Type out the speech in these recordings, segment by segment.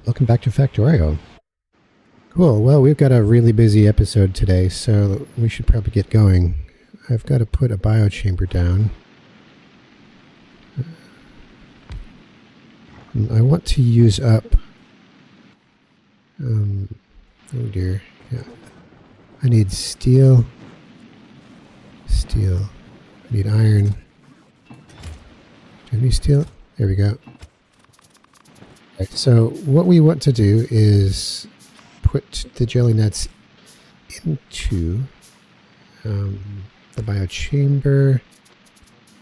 Welcome back to Factorio. Cool, well, we've got a really busy episode today, so we should probably get going. I've got to put a biochamber down. I want to use up... oh dear, yeah. I need steel. Steel. I need iron. Do I have any steel? There we go. Right, so what we want to do is put the jelly nuts into the biochamber.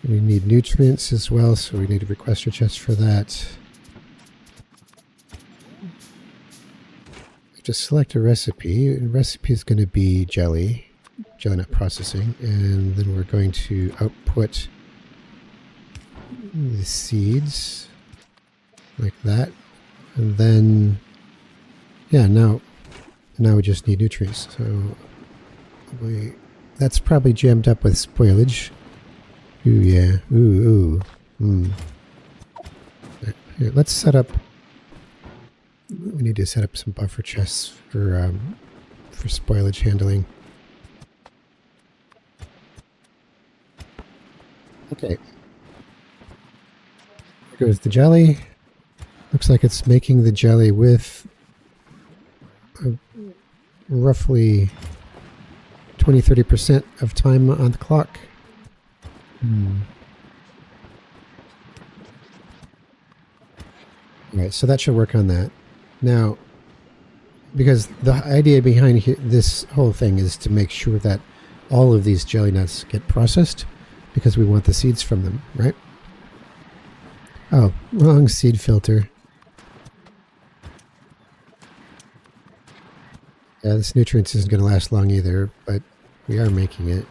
We need nutrients as well, so we need a requester chest for that. Just select a recipe. The recipe is going to be jelly nut processing, and then we're going to output the seeds like that, and then yeah, now we just need nutrients. So that's probably jammed up with spoilage. Ooh yeah, ooh. Here, let's set up. We need to set up some buffer chests for spoilage handling. Okay. There goes the jelly. Looks like it's making the jelly with roughly 20-30% of time on the clock. Alright, so that should work on that. Now, because the idea behind this whole thing is to make sure that all of these jelly nuts get processed, because we want the seeds from them, right? Oh, wrong seed filter. Yeah, this nutrients isn't going to last long either, but we are making it.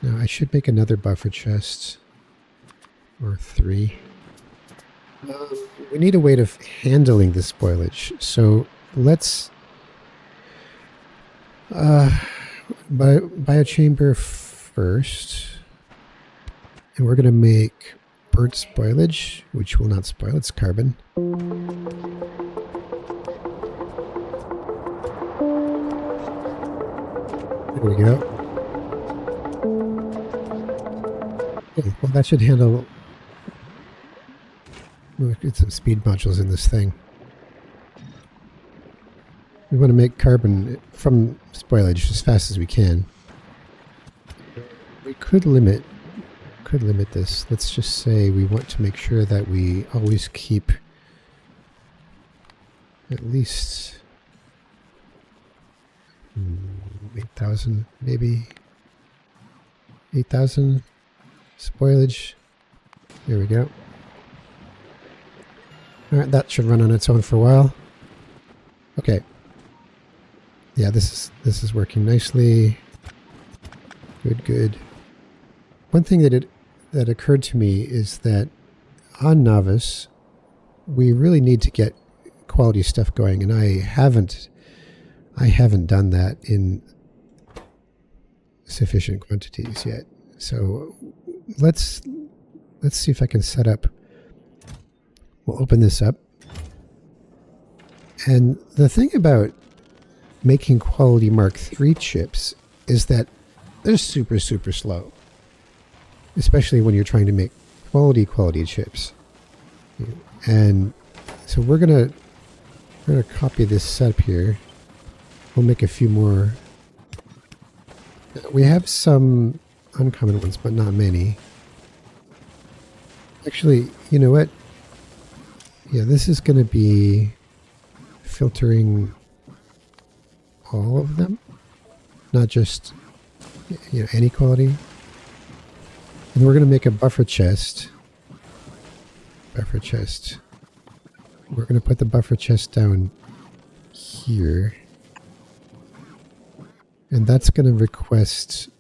Now, I should make another buffer chest. Or 3. We need a way of handling the spoilage, so let's biochamber first, and we're going to make burnt spoilage, which will not spoil, it's carbon. There we go. Okay, well that should handle... We'll get some speed modules in this thing. We want to make carbon from spoilage as fast as we can. We could limit this. Let's just say we want to make sure that we always keep at least 8,000, maybe 8,000 spoilage. There we go. Alright, that should run on its own for a while. Okay. Yeah, this is working nicely. Good. One thing that occurred to me is that on Novice, we really need to get quality stuff going, and I haven't done that in sufficient quantities yet. So let's see if I can set up. We'll open this up. And the thing about making quality Mark III chips is that they're super slow. Especially when you're trying to make quality chips. And so we're gonna copy this setup here. We'll make a few more. We have some uncommon ones, but not many. Actually, you know what? Yeah, this is going to be filtering all of them, not just any quality. And we're going to make a buffer chest. We're going to put the buffer chest down here, and that's going to request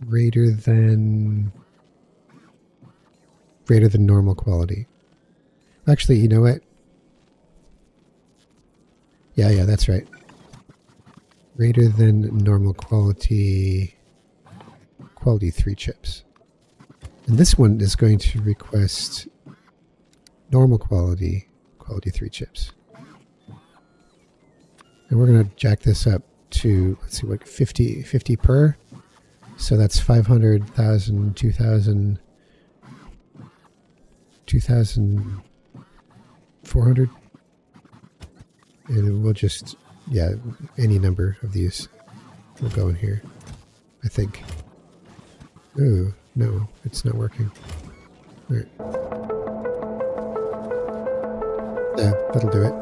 greater than normal quality. Actually, you know what? Yeah, that's right. Greater than normal quality 3 chips. And this one is going to request normal quality 3 chips. And we're going to jack this up to, let's see, what, 50 per. So that's 500,000, 2,000, 2,400. And we'll just, yeah, any number of these will go in here, I think. Oh, no, it's not working. All right. Yeah, that'll do it.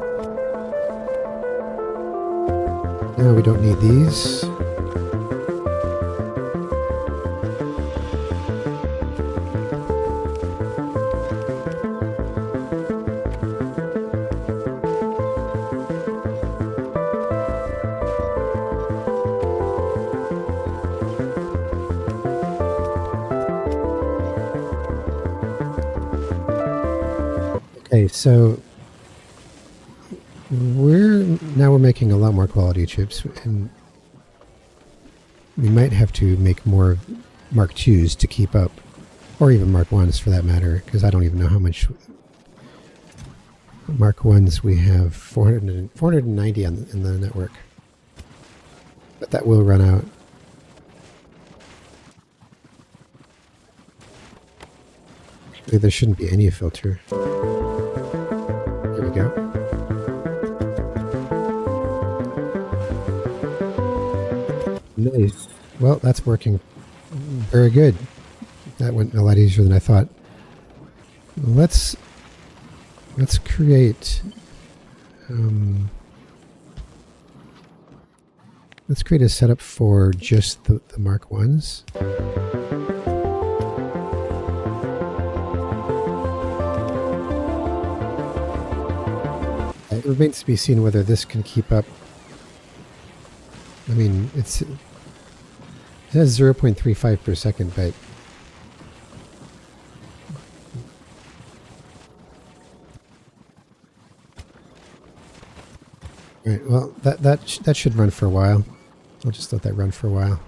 Now we don't need these. Okay, so we're making a lot more quality chips, and we might have to make more Mark IIs to keep up, or even Mark I's for that matter, because I don't even know how much Mark I's we have. 490 in the network, but that will run out. Actually, there shouldn't be any filter. There we go. Nice. Well, that's working very good. That went a lot easier than I thought. Let's create let's create a setup for just the Mark I's. It remains to be seen whether this can keep up. I mean, it says 0.35 per second, but right. Well, that should run for a while. I'll just let that run for a while.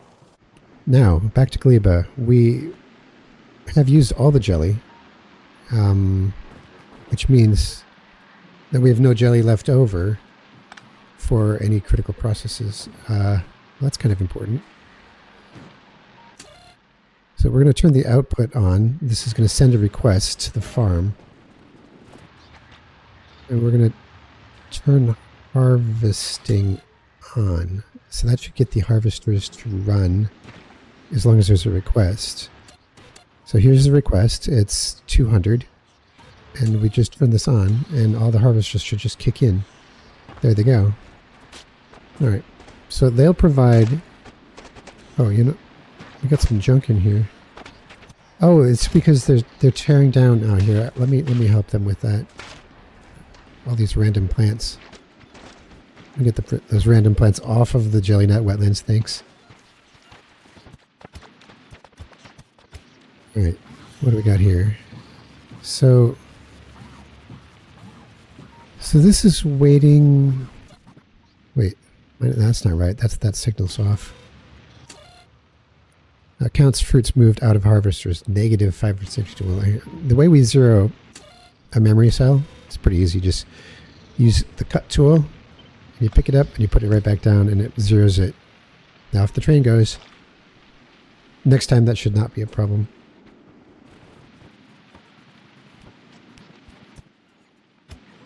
Now back to Gleba. We have used all the jelly, which means that we have no jelly left over for any critical processes. That's kind of important. So we're going to turn the output on. This is going to send a request to the farm. And we're going to turn harvesting on. So that should get the harvesters to run as long as there's a request. So here's the request. It's 200. And we just turn this on, and all the harvesters should just kick in. There they go. All right. So they'll provide... Oh, you know, we got some junk in here. Oh, it's because they're tearing down... Oh, here, let me help them with that. All these random plants. Let me get those random plants off of the jelly nut wetlands, thanks. All right. What do we got here? So this is waiting. Wait, that's not right. That signal's off. Counts fruits moved out of harvesters, negative 562. The way we zero a memory cell, it's pretty easy. Just use the cut tool, and you pick it up and you put it right back down, and it zeroes it. Now, if the train goes, next time that should not be a problem.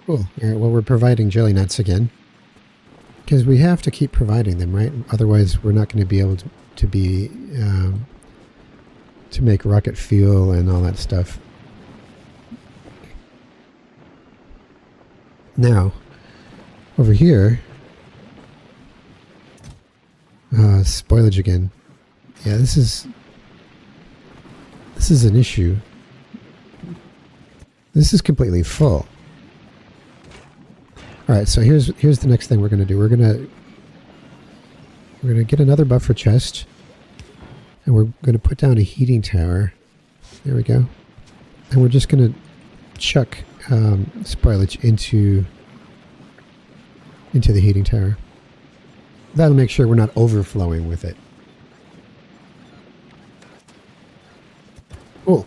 Cool. All right, well, we're providing jelly nuts again, because we have to keep providing them, right? Otherwise, we're not going to be able to make rocket fuel and all that stuff. Now, over here, spoilage again. Yeah, this is an issue. This is completely full. All right, so here's the next thing we're going to do. We're going to get another buffer chest, and we're going to put down a heating tower. There we go. And we're just going to chuck spoilage into the heating tower. That'll make sure we're not overflowing with it. Cool.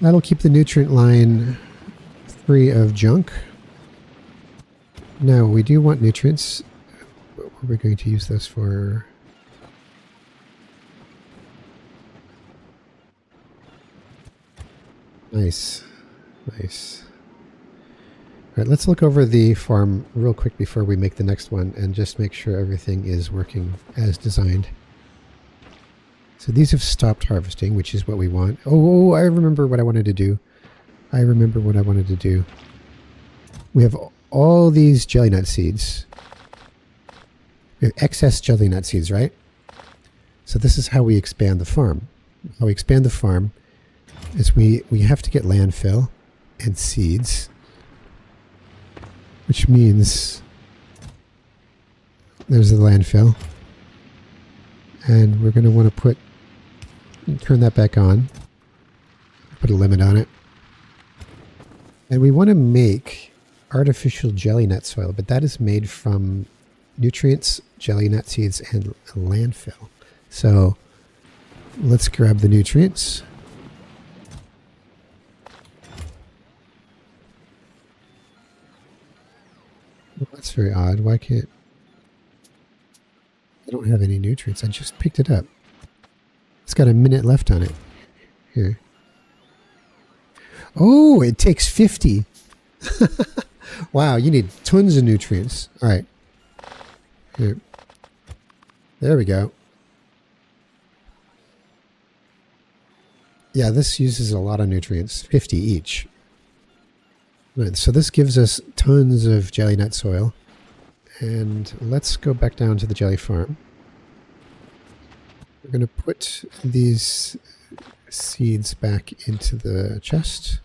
That'll keep the nutrient line free of junk. Now, we do want nutrients. What are we going to use those for? Nice. Nice. All right, let's look over the farm real quick before we make the next one and just make sure everything is working as designed. So these have stopped harvesting, which is what we want. Oh, I remember what I wanted to do. We have all these jelly nut seeds. We have excess jelly nut seeds, right? So this is how we expand the farm. How we expand the farm is we have to get landfill and seeds, which means there's the landfill, and we're going to want to turn that back on, put a limit on it, and we want to make artificial jelly nut soil, but that is made from nutrients, jelly nut seeds, and landfill. So let's grab the nutrients. Well, that's very odd. Why can't... I don't have any nutrients. I just picked it up. It's got a minute left on it. Here. Oh, it takes 50. Wow, you need tons of nutrients. All right. Here. There we go. Yeah, this uses a lot of nutrients. 50 each. Right, so this gives us tons of jelly nut soil. And let's go back down to the jelly farm. We're going to put these seeds back into the chest.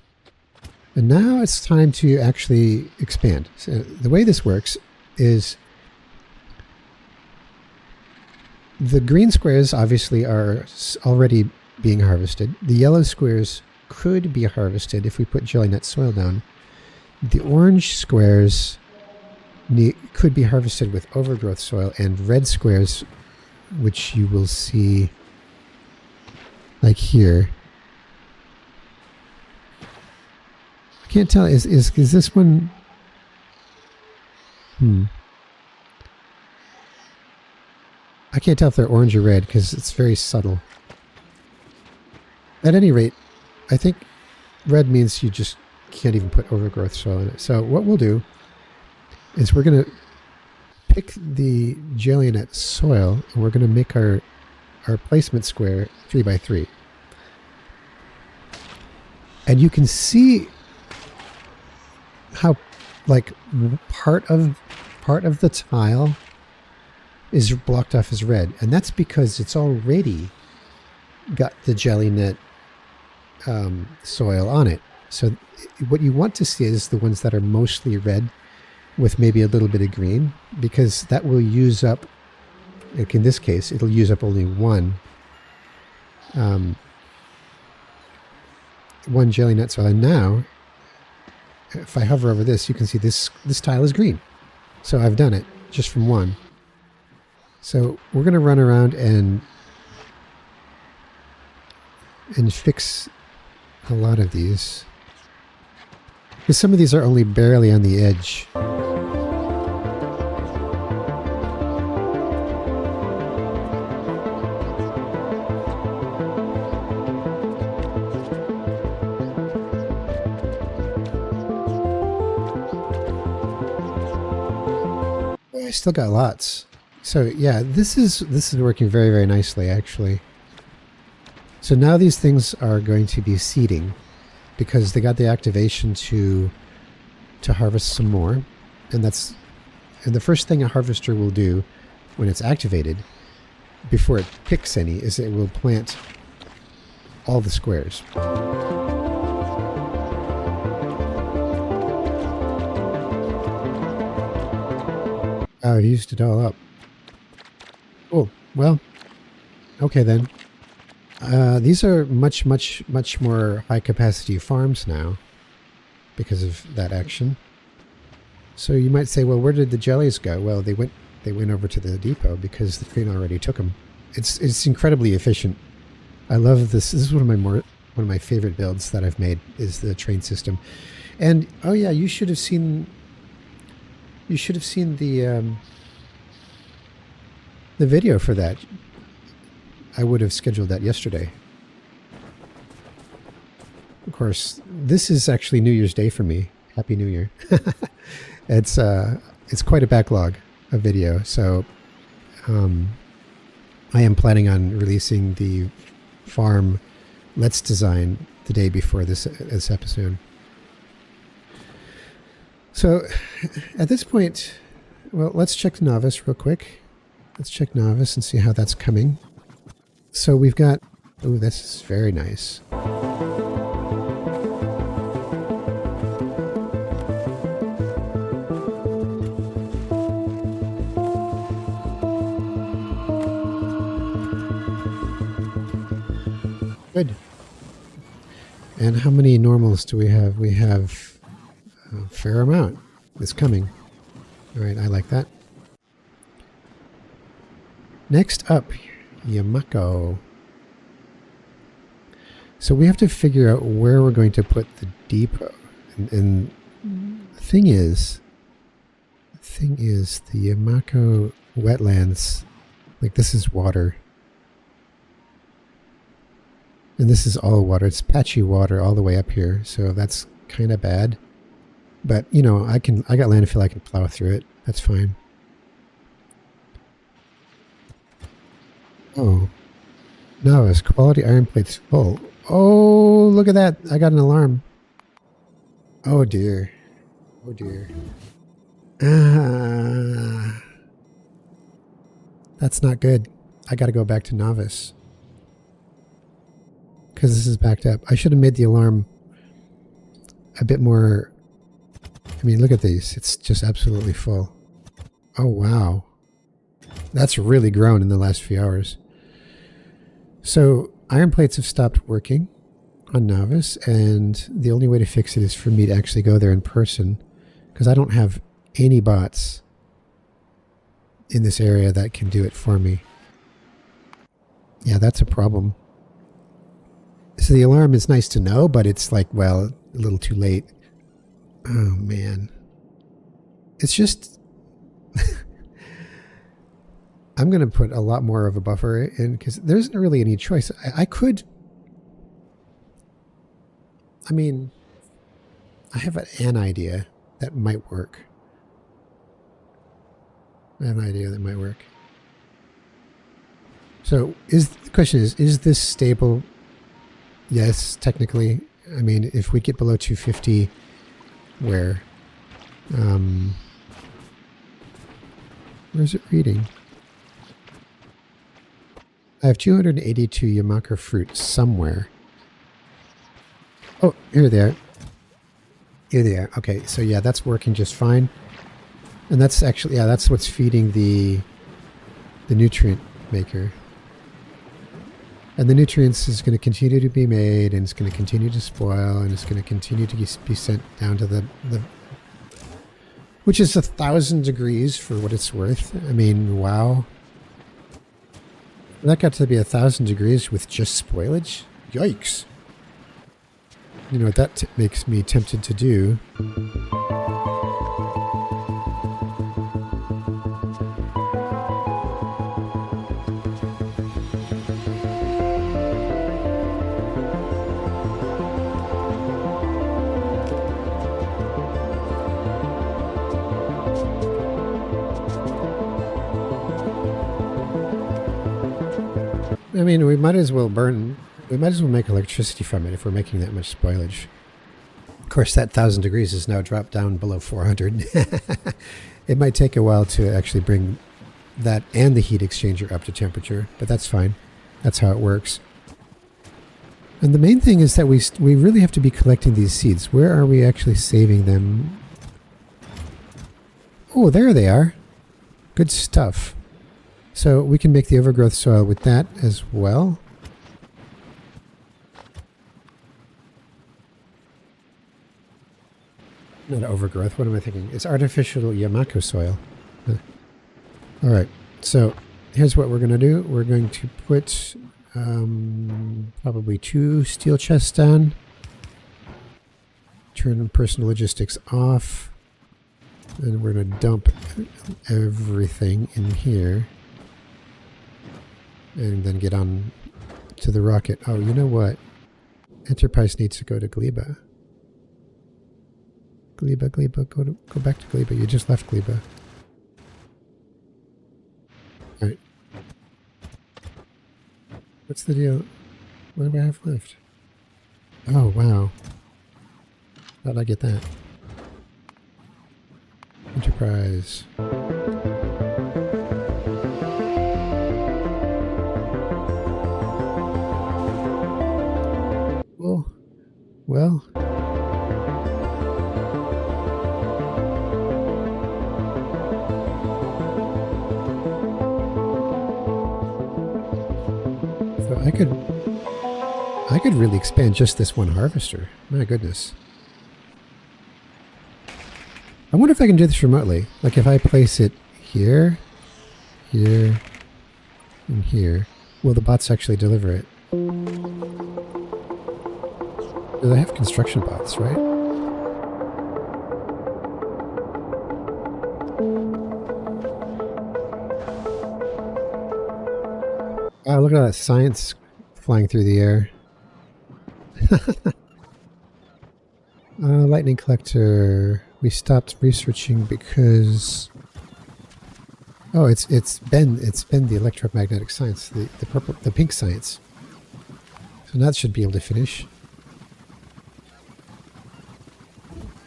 And now it's time to actually expand. So the way this works is the green squares obviously are already being harvested. The yellow squares could be harvested if we put jelly nut soil down. The orange squares could be harvested with overgrowth soil, and red squares, which you will see like here. I can't tell. Is this one? I can't tell if they're orange or red because it's very subtle. At any rate, I think red means you just can't even put overgrowth soil in it. So what we'll do is we're going to pick the jelly nut soil and we're going to make our placement square 3 by 3. And you can see how like part of the tile is blocked off as red, and that's because it's already got the jelly nut soil on it. So what you want to see is the ones that are mostly red with maybe a little bit of green, because that will use up, like in this case, it'll use up only one jelly nut soil. And now, if I hover over this, you can see this tile is green. So I've done it just from one. So we're going to run around and fix a lot of these, because some of these are only barely on the edge. I still got lots. So yeah, this is working very, very nicely actually. So now these things are going to be seeding because they got the activation to harvest some more. And the first thing a harvester will do when it's activated before it picks any is it will plant all the squares. Oh, he used it all up. Oh, well, okay then. These are much more high capacity farms now because of that action. So you might say, well, where did the jellies go? Well, they went over to the depot because the train already took them. It's incredibly efficient. I love this. This is one of my one of my favorite builds that I've made is the train system. And oh yeah, you should have seen the video for that. I would have scheduled that yesterday. Of course, this is actually New Year's Day for me. Happy New Year. It's quite a backlog of video, so I am planning on releasing the farm Let's Design the day before this episode. So at this point, well, let's check Novice real quick. Let's check Novice and see how that's coming. So we've got, oh, this is very nice. Good. And how many normals do we have? We have a fair amount. It's coming. All right, I like that. Next up, Yumako. So we have to figure out where we're going to put the depot. And the thing is, the Yumako wetlands, like this is water. And this is all water. It's patchy water all the way up here, so that's kind of bad. But, you know, I got landfill, I can plow through it. That's fine. Oh. No, it's quality iron plates full. Oh, look at that. I got an alarm. Oh, dear. Oh, dear. That's not good. I got to go back to Novice. Because this is backed up. I should have made the alarm a bit more. I mean, look at these. It's just absolutely full. Oh, wow. That's really grown in the last few hours. So iron plates have stopped working on Novice, and the only way to fix it is for me to actually go there in person, because I don't have any bots in this area that can do it for me. Yeah, that's a problem. So the alarm is nice to know, but it's like, well, a little too late. Oh, man. It's just... I'm going to put a lot more of a buffer in, because there isn't really any choice. I could... I mean, I have an idea that might work. I have an idea that might work. So the question is this stable? Yes, technically. I mean, if we get below 250, where's it reading? I have 282 Yumako fruit somewhere. Oh, here they are. Here they are. Okay, so yeah, that's working just fine. And that's actually, yeah, that's what's feeding the nutrient maker. And the nutrients is going to continue to be made, and it's going to continue to spoil, and it's going to continue to be sent down to the which is 1,000 degrees for what it's worth. I mean, wow. That got to be 1,000 degrees with just spoilage? Yikes. You know what that makes me tempted to do? I mean, we might as well make electricity from it if we're making that much spoilage. Of course, that 1,000 degrees has now dropped down below 400. It might take a while to actually bring that and the heat exchanger up to temperature, but that's fine. That's how it works. And the main thing is that we really have to be collecting these seeds. Where are we actually saving them? Oh, there they are. Good stuff. So we can make the overgrowth soil with that as well. Not overgrowth, what am I thinking? It's artificial Yumako soil. All right, so here's what we're going to do. We're going to put, Probably 2 steel chests down. Turn personal logistics off. And we're going to dump everything in here. And then get on to the rocket. Oh, you know what? Enterprise needs to go to Gleba. Gleba, go back to Gleba. You just left Gleba. Alright. What's the deal? What do I have left? Oh, wow. How'd I get that? Enterprise. Well. So I could really expand just this one harvester. My goodness. I wonder if I can do this remotely. Like if I place it here, here, and here, will the bots actually deliver it? Do they have construction bots, right? Oh, look at that science flying through the air. Lightning collector. We stopped researching because it's been the electromagnetic science, the pink science. So that should be able to finish.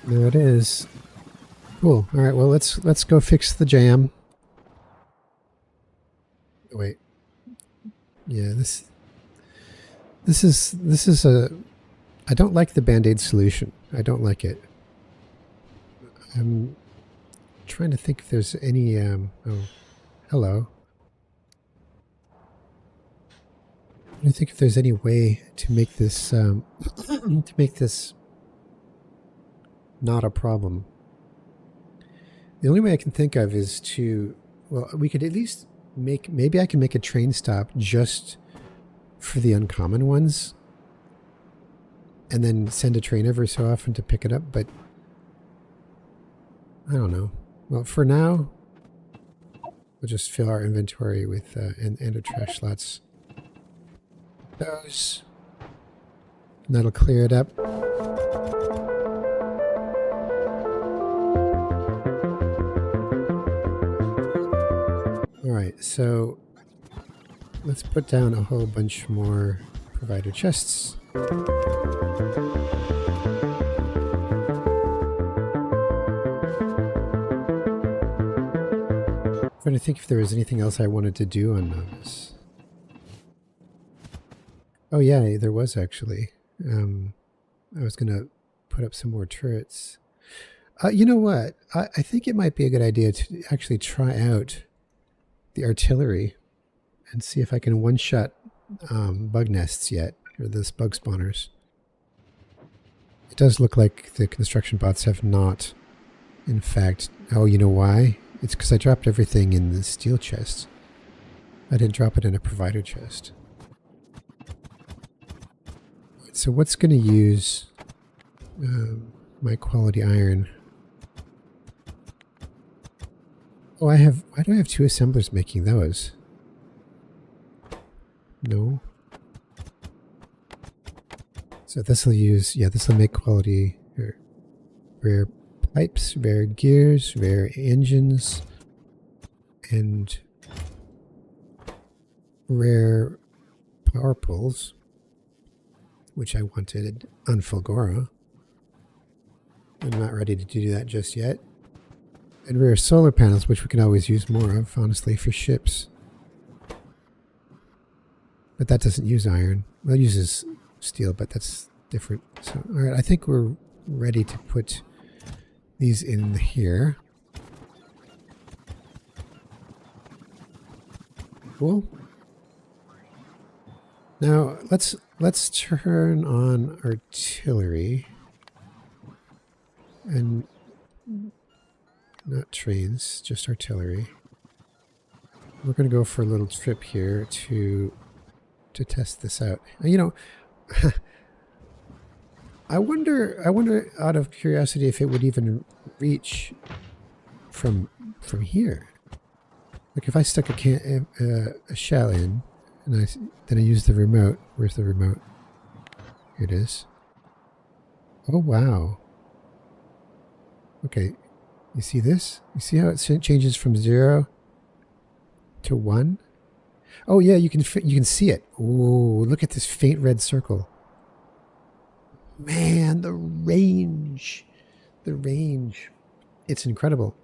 There it is. Cool. All right. Well, let's go fix the jam. Wait. Yeah. This is a. I don't like the Band-Aid solution. I don't like it. I'm trying to think if there's any. Oh, hello. I think if there's any way to make this not a problem. The only way I can think of is to, well, we could at least maybe I can make a train stop just for the uncommon ones and then send a train every so often to pick it up, but I don't know. Well, for now, we'll just fill our inventory with and our trash slots. Those. And that'll clear it up. Alright, so let's put down a whole bunch more provider chests. I'm trying to think if there was anything else I wanted to do on this. Oh yeah, there was actually. I was going to put up some more turrets. You know what? I think it might be a good idea to actually try out the artillery and see if I can one-shot bug nests yet, or those bug spawners. It does look like the construction bots have not, in fact. Oh, you know why? It's because I dropped everything in the steel chest. I didn't drop it in a provider chest. So what's going to use my quality iron? Oh, why do I have 2 assemblers making those? No. So this will use, yeah, this will make quality rare pipes, rare gears, rare engines, and rare power poles, which I wanted on Fulgora. I'm not ready to do that just yet. And rare solar panels, which we can always use more of, honestly, for ships. But that doesn't use iron. Well, it uses steel, but that's different. So, all right, I think we're ready to put these in here. Cool. Now let's turn on artillery and not trains, just artillery. We're going to go for a little trip here to to test this out. You know, I wonder out of curiosity if it would even reach from here. Like if I stuck a shell in and then I use the remote. Where's the remote? Here it is. Oh wow. Okay, you see this? You see how it changes from 0 to 1? Oh yeah, you can see it. Oh, look at this faint red circle. Man, the range. It's incredible.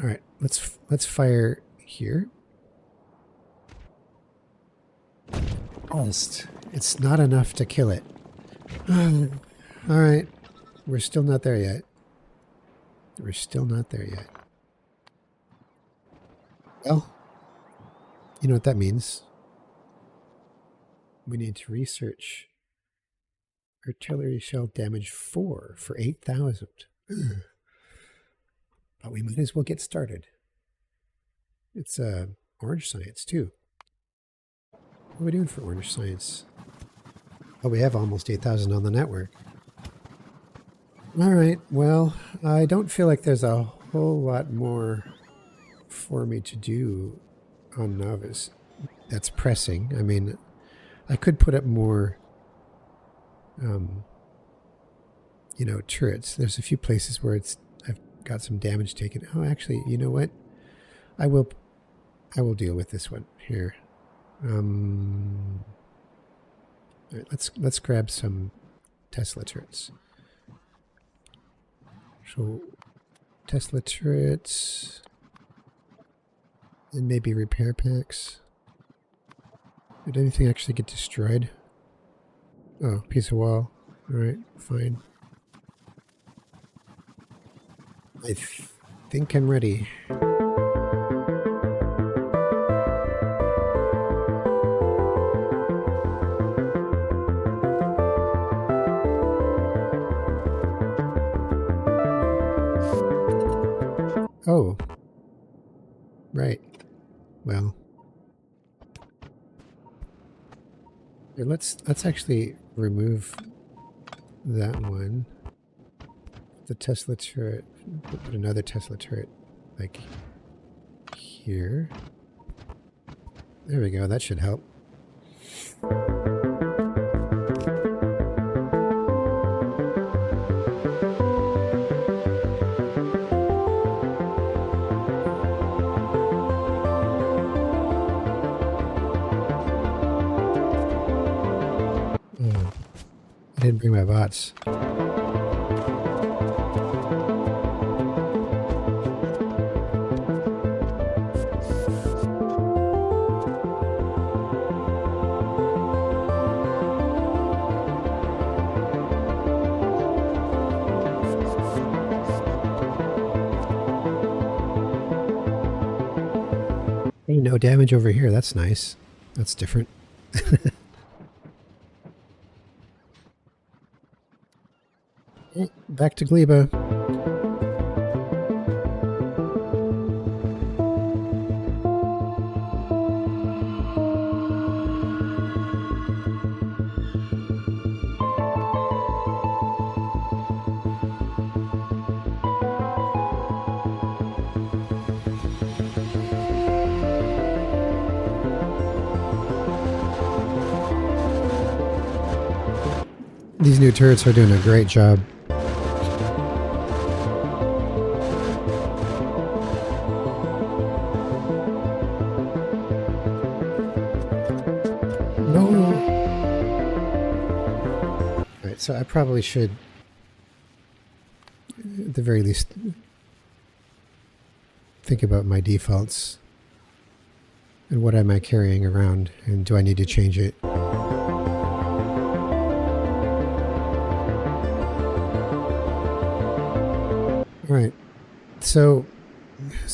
All right, let's fire here. Almost. It's not enough to kill it. All right, we're still not there yet. Well, you know what that means. We need to research artillery shell damage 4 for 8,000. But we might as well get started. It's orange science too. What are we doing for orange science? Oh, we have almost 8,000 on the network. All right, well, I don't feel like there's a whole lot more for me to do on novice. That's pressing. I mean, I could put up more, you know, turrets. There's a few places where I've got some damage taken. Oh, actually, you know what? I will deal with this one here. All right, let's grab some Tesla turrets. So Tesla turrets and maybe repair packs. Did anything actually get destroyed? Oh, piece of wall. All right, fine. I think I'm ready. Oh, right. Well, here, let's actually remove that one. The Tesla turret. Put another Tesla turret, like here. There we go. That should help. I didn't bring my bots. Hey, no damage over here. That's nice. That's different. Back to Gleba. These new turrets are doing a great job. So I probably should, at the very least, think about my defaults and what am I carrying around and do I need to change it? All right, so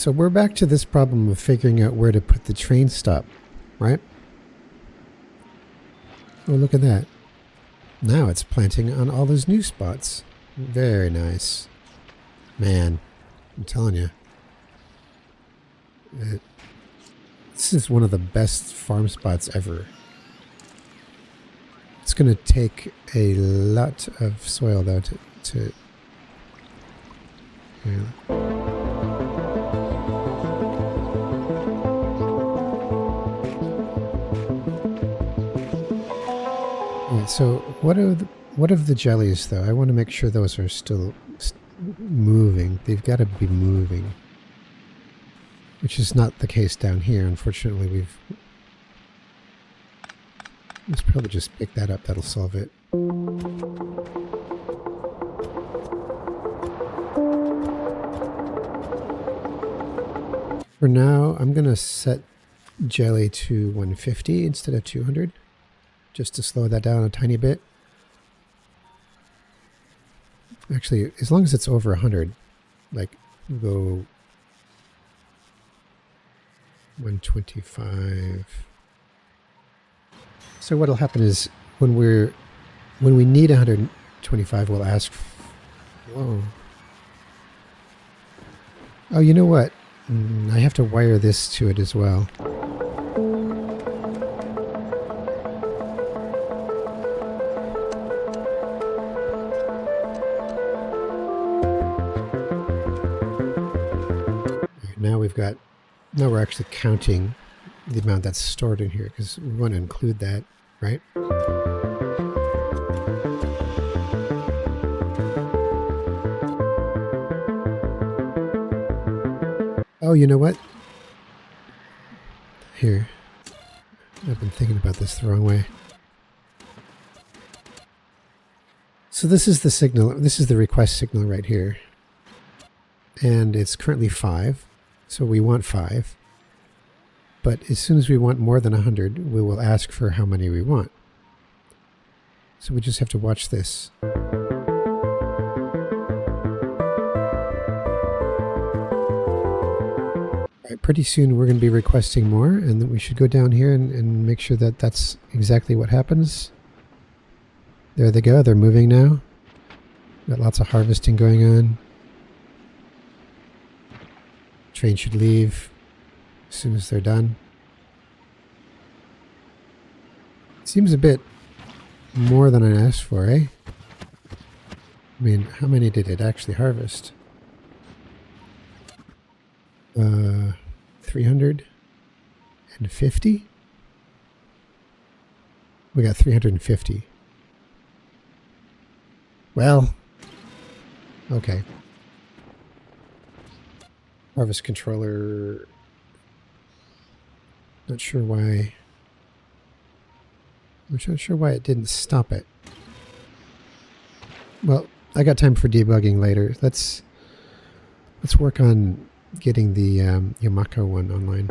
we're back to this problem of figuring out where to put the train stop, right? Oh, look at that. Now it's planting on all those new spots. Very nice. Man, I'm telling you. This is one of the best farm spots ever. going to take a lot of soil, though, to yeah. Alright, so what of the jellies, though? I want to make sure those are still moving. They've got to be moving, which is not the case down here. Unfortunately, let's probably just pick that up. That'll solve it. For now, I'm going to set jelly to 150 instead of 200, just to slow that down a tiny bit. Actually, as long as it's over 100, like go 125. So what'll happen is when we need 125, we'll ask. Whoa. Oh, you know what? I have to wire this to it as well. Now we're actually counting the amount that's stored in here because we want to include that, right? Oh, you know what? Here. I've been thinking about this the wrong way. So this is the signal. This is the request signal right here. And it's currently 5. So we want 5. But as soon as we want more than 100, we will ask for how many we want. So we just have to watch this. Right, pretty soon we're going to be requesting more, and then we should go down here and make sure that that's exactly what happens. There they go. They're moving now. Got lots of harvesting going on. Train should leave as soon as they're done. Seems a bit more than I asked for, eh? I mean, how many did it actually harvest? 350? We got 350. Well, okay. Harvest controller. Not sure why. I'm not sure why it didn't stop it. Well, I got time for debugging later. Let's work on getting the Yumako one online.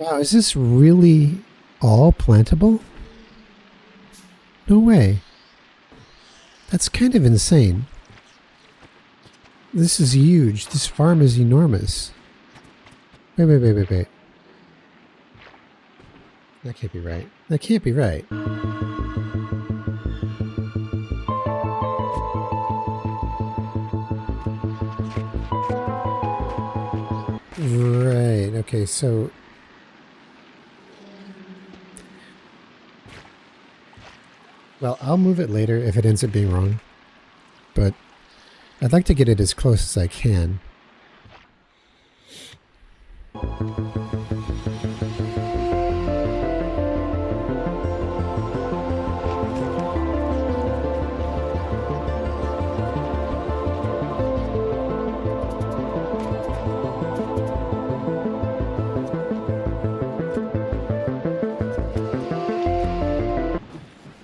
Wow, is this really all plantable? No way. That's kind of insane. This is huge. This farm is enormous. Wait. That can't be right. That can't be right. Right, okay, so... Well, I'll move it later if it ends up being wrong. But I'd like to get it as close as I can.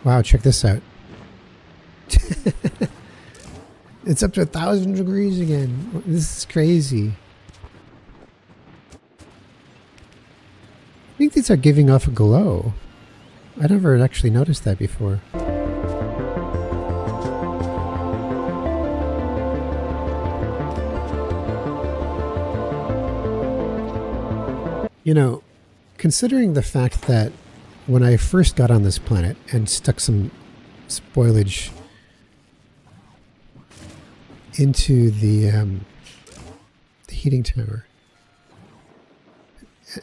Wow, check this out. It's up to 1,000 degrees again. This is crazy. I think these are giving off a glow. I never actually noticed that before. You know, considering the fact that when I first got on this planet and stuck some spoilage into the heating tower,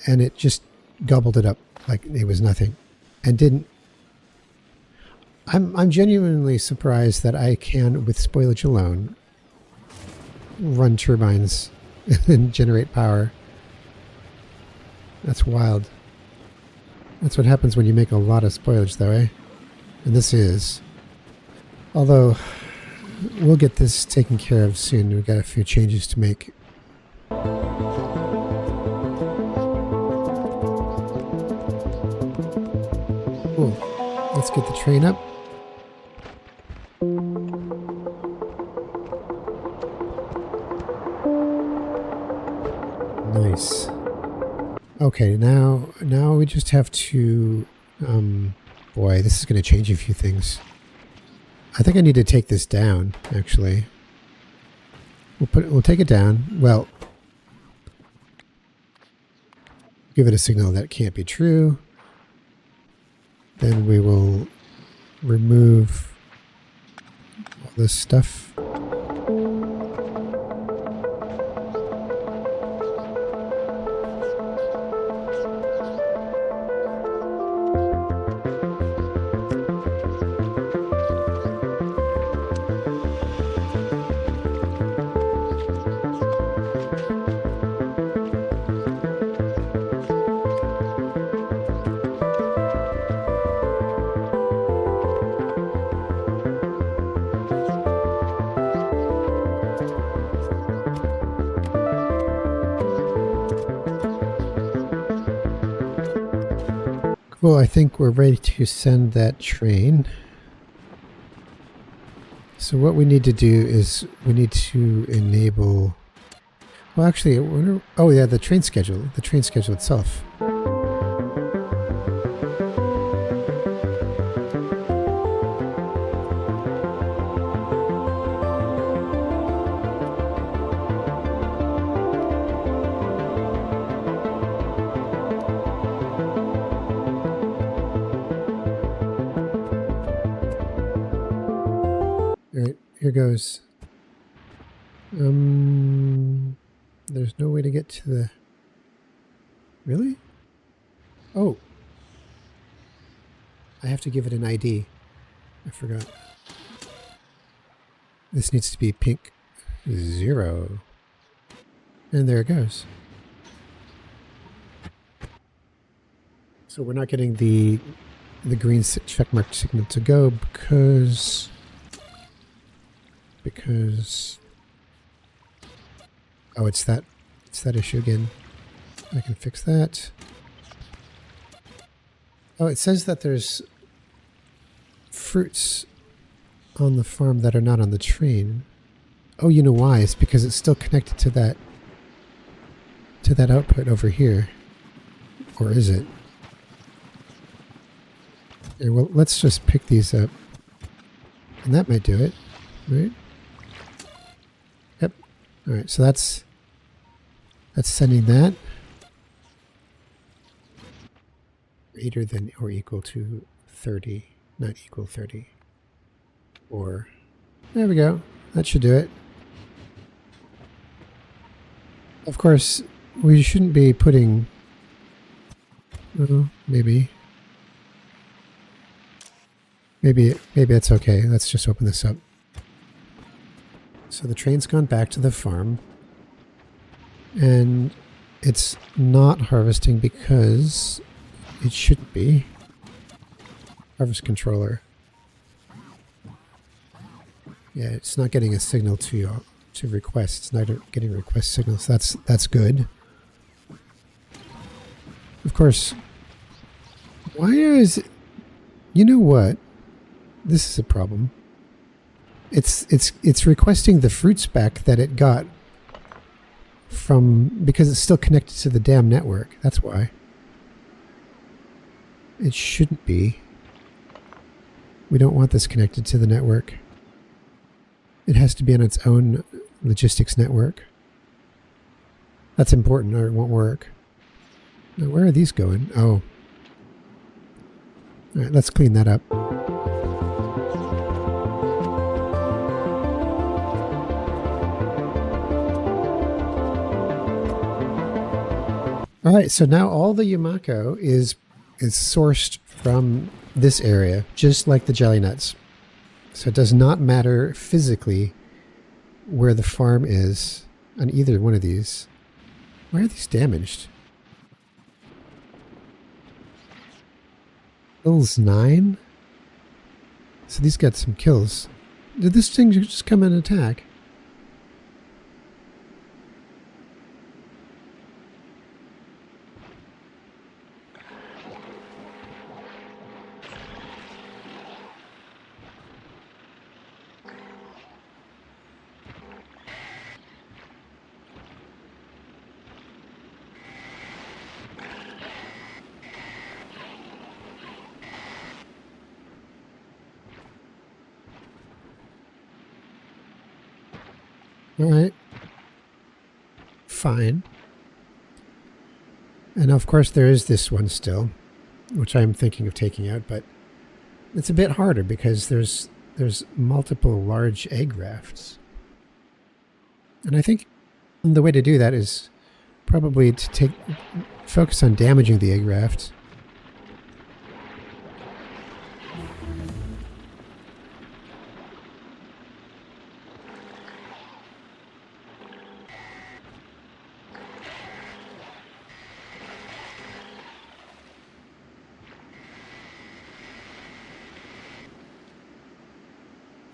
and it just gobbled it up like it was nothing, and didn't. I'm genuinely surprised that I can, with spoilage alone, run turbines and generate power. That's wild. That's what happens when you make a lot of spoilage, though, eh? And this is. Although, we'll get this taken care of soon. We've got a few changes to make. Cool. Let's get the train up. Nice. Okay, now we just have to, boy, this is going to change a few things. I think I need to take this down, actually. We'll take it down. Well, give it a signal that can't be true. Then we will remove all this stuff. Well, I think we're ready to send that train. So what we need to do is we need to enable... Well, actually, oh yeah, the train schedule itself. Here goes. There's no way to get to the... Really? Oh. I have to give it an ID. I forgot. This needs to be pink 0. And there it goes. So we're not getting the green checkmark signal to go because oh, it's that issue again. I can fix that. Oh, it says that there's fruits on the farm that are not on the train. Oh, you know why? It's because it's still connected to that output over here. Or is it? Okay, well, let's just pick these up. And that might do it, right? Yep. All right, so that's sending that. Greater than or equal to 30, not equal 30. Or, there we go. That should do it. Of course, we shouldn't be putting, well, maybe that's okay. Let's just open this up. So the train's gone back to the farm. And it's not harvesting because it shouldn't be. Harvest controller. Yeah, it's not getting a signal to request. It's not getting request signals. That's good. Of course, why is it, you know what? This is a problem. It's requesting the fruit spec that it got from, because it's still connected to the damn network. That's why. It shouldn't be. We don't want this connected to the network. It has to be on its own logistics network. That's important or it won't work. Now, where are these going? Oh. All right, let's clean that up. All right, so now all the Yumako is sourced from this area, just like the jelly nuts. So it does not matter physically where the farm is on either one of these. Why are these damaged? Kills 9? So these got some kills. Did this thing just come and attack? All right. Fine. And of course there is this one still, which I'm thinking of taking out, but it's a bit harder because there's multiple large egg rafts. And I think the way to do that is probably to focus on damaging the egg raft.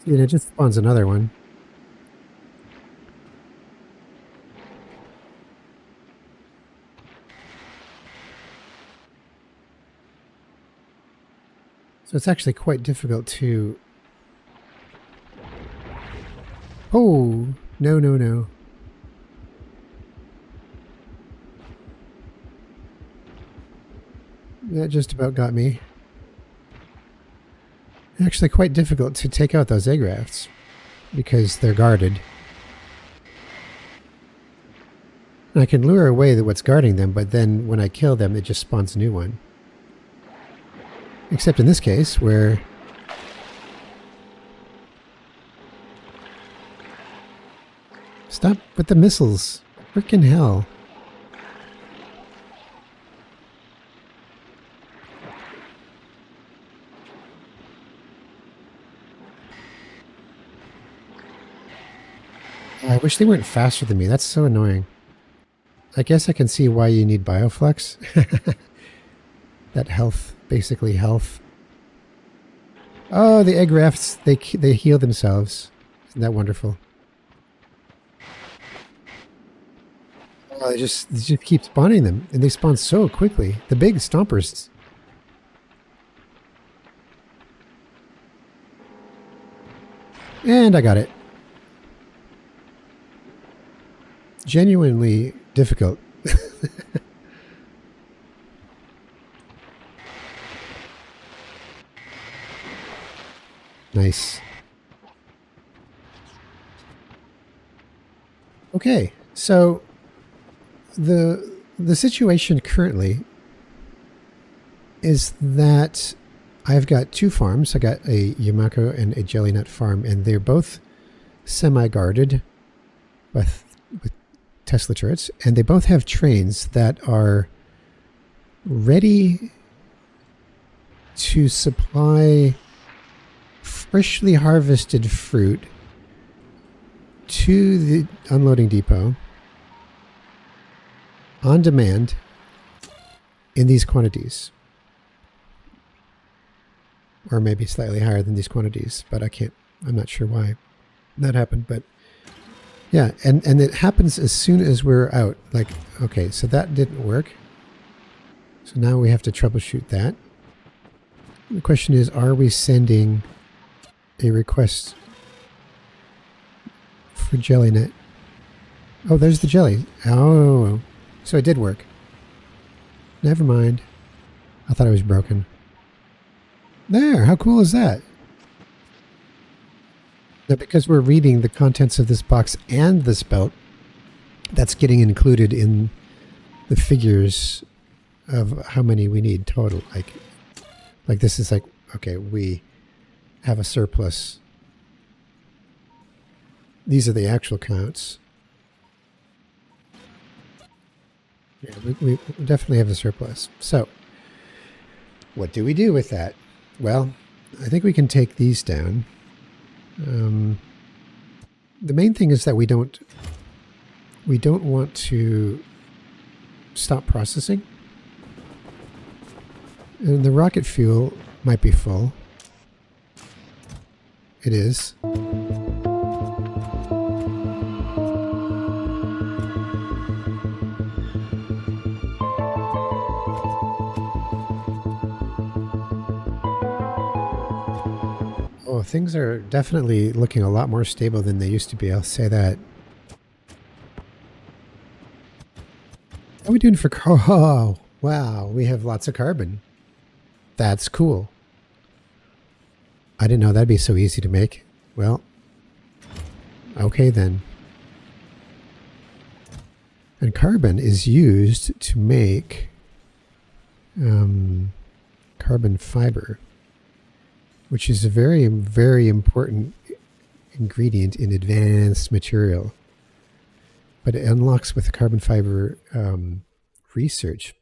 And it just spawns another one. So it's actually quite difficult to... Oh, no, no, no. That just about got me. Actually quite difficult to take out those egg rafts because they're guarded. And I can lure away what's guarding them, but then when I kill them, it just spawns a new one. Except in this case, where... Stop with the missiles. Frickin' hell. I wish they weren't faster than me. That's so annoying. I guess I can see why you need Bioflux. That health, basically health. Oh, the egg rafts, they heal themselves. Isn't that wonderful? Oh, they just keep spawning them, and they spawn so quickly. The big stompers. And I got it. Genuinely difficult. Nice. Okay, so the situation currently is that I've got two farms. I got a Yumako and a jelly nut farm, and they're both semi-guarded with Tesla turrets, and they both have trains that are ready to supply freshly harvested fruit to the unloading depot on demand in these quantities. Or maybe slightly higher than these quantities, but I'm not sure why that happened, but yeah, and it happens as soon as we're out. Like, okay, so that didn't work. So now we have to troubleshoot that. The question is, are we sending a request for jelly net. Oh, there's the jelly. Oh, so it did work. Never mind. I thought it was broken. There, how cool is that? Now, because we're reading the contents of this box and this belt, that's getting included in the figures of how many we need total. Like this is like, okay, we have a surplus. These are the actual counts. Yeah, we definitely have a surplus. So, what do we do with that? Well, I think we can take these down. The main thing is that we don't want to stop processing. And the rocket fuel might be full. It is. Oh, things are definitely looking a lot more stable than they used to be, I'll say that. How are we doing for oh, wow, we have lots of carbon. That's cool. I didn't know that'd be so easy to make. Well, okay then. And carbon is used to make carbon fiber, which is a very, very important ingredient in advanced material. But it unlocks with carbon fiber research,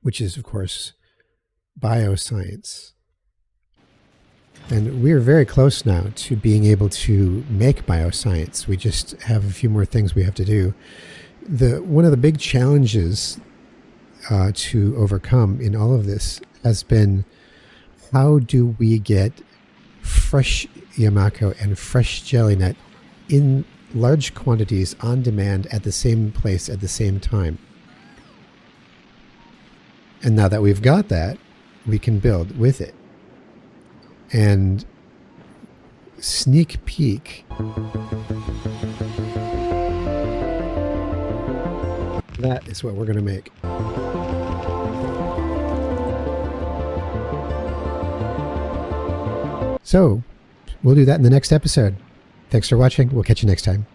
which is, of course, bioscience. And we're very close now to being able to make bioscience. We just have a few more things we have to do. One of the big challenges to overcome in all of this has been, how do we get fresh Yumako and fresh jelly net in large quantities on demand at the same place at the same time? And now that we've got that, we can build with it. And sneak peek. That is what we're going to make. So, we'll do that in the next episode. Thanks for watching. We'll catch you next time.